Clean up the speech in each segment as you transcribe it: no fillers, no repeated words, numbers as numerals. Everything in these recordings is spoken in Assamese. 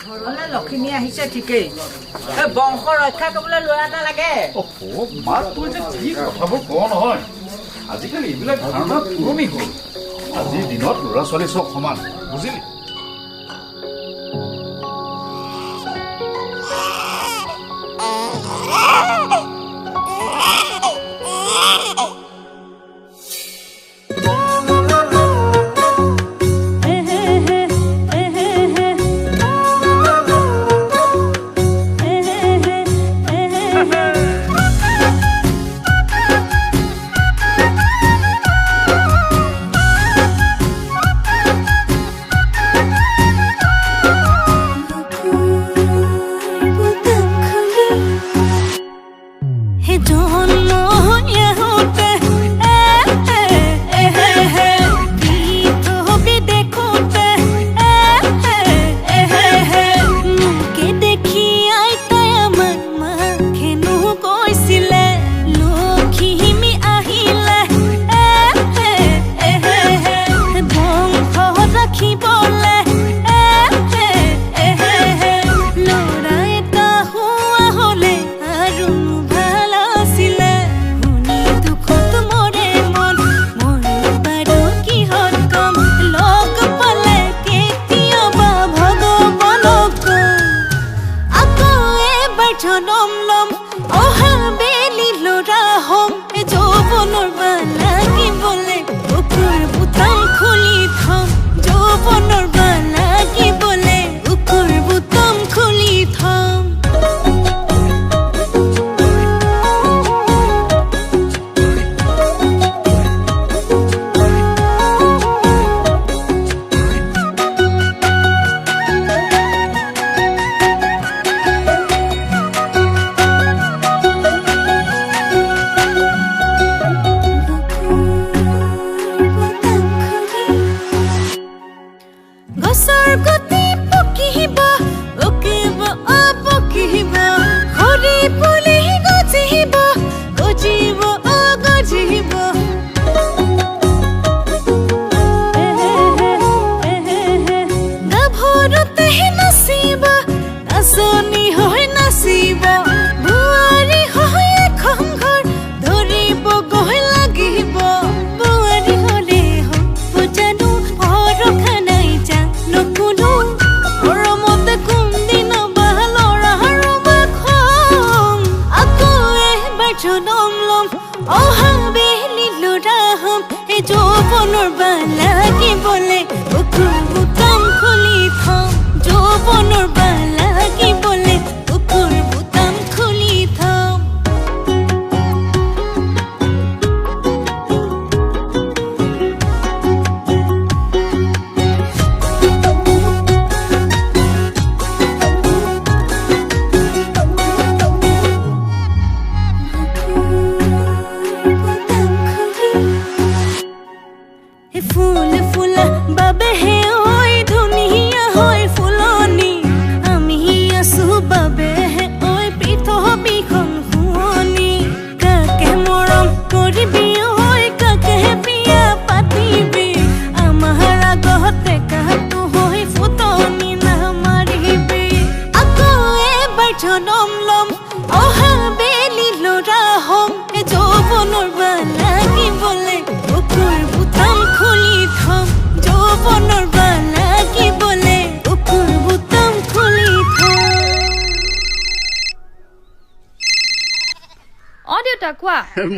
ঘৰলৈ লক্ষ্মী আহিছে ঠিকেই বংশ ৰক্ষা কৰিবলৈ ল'ৰা এটা লাগে মা তুই যে ঠিক কথাবোৰ কোৱা নহয় আজিকালি এইবিলাক ধাৰণা পুৰণি হ'ল আজিৰ দিনত ল'ৰা ছোৱালী চব সমান বুজিলি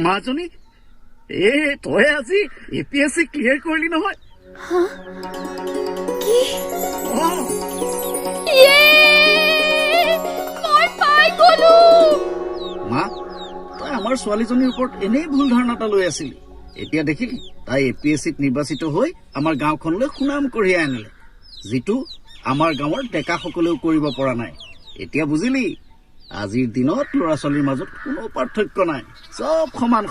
মাজনী তই আজি এপিএসসি ক্লিয়াৰ কৰিলি নহয় মা তই আমাৰ ছোৱালীজনীৰ ওপৰত এনেই ভুল ধাৰণা এটা লৈ আছিলি এতিয়া দেখিলি তাই এপিএসসিত নিৰ্বাচিত হৈ আমাৰ গাঁওখনলৈ সুনাম কঢ়িয়াই আনিলে যিটো আমাৰ গাঁৱৰ ডেকাসকলেও কৰিব পৰা নাই এতিয়া বুজিলি আজিৰ দিনত ল'ৰা ছোৱালীৰ মাজত কোনো পাৰ্থক্য নাই সব সমান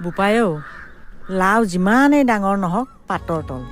বুপায়ো লাও যিমানেই ডাঙৰ নহওক পাতৰ তল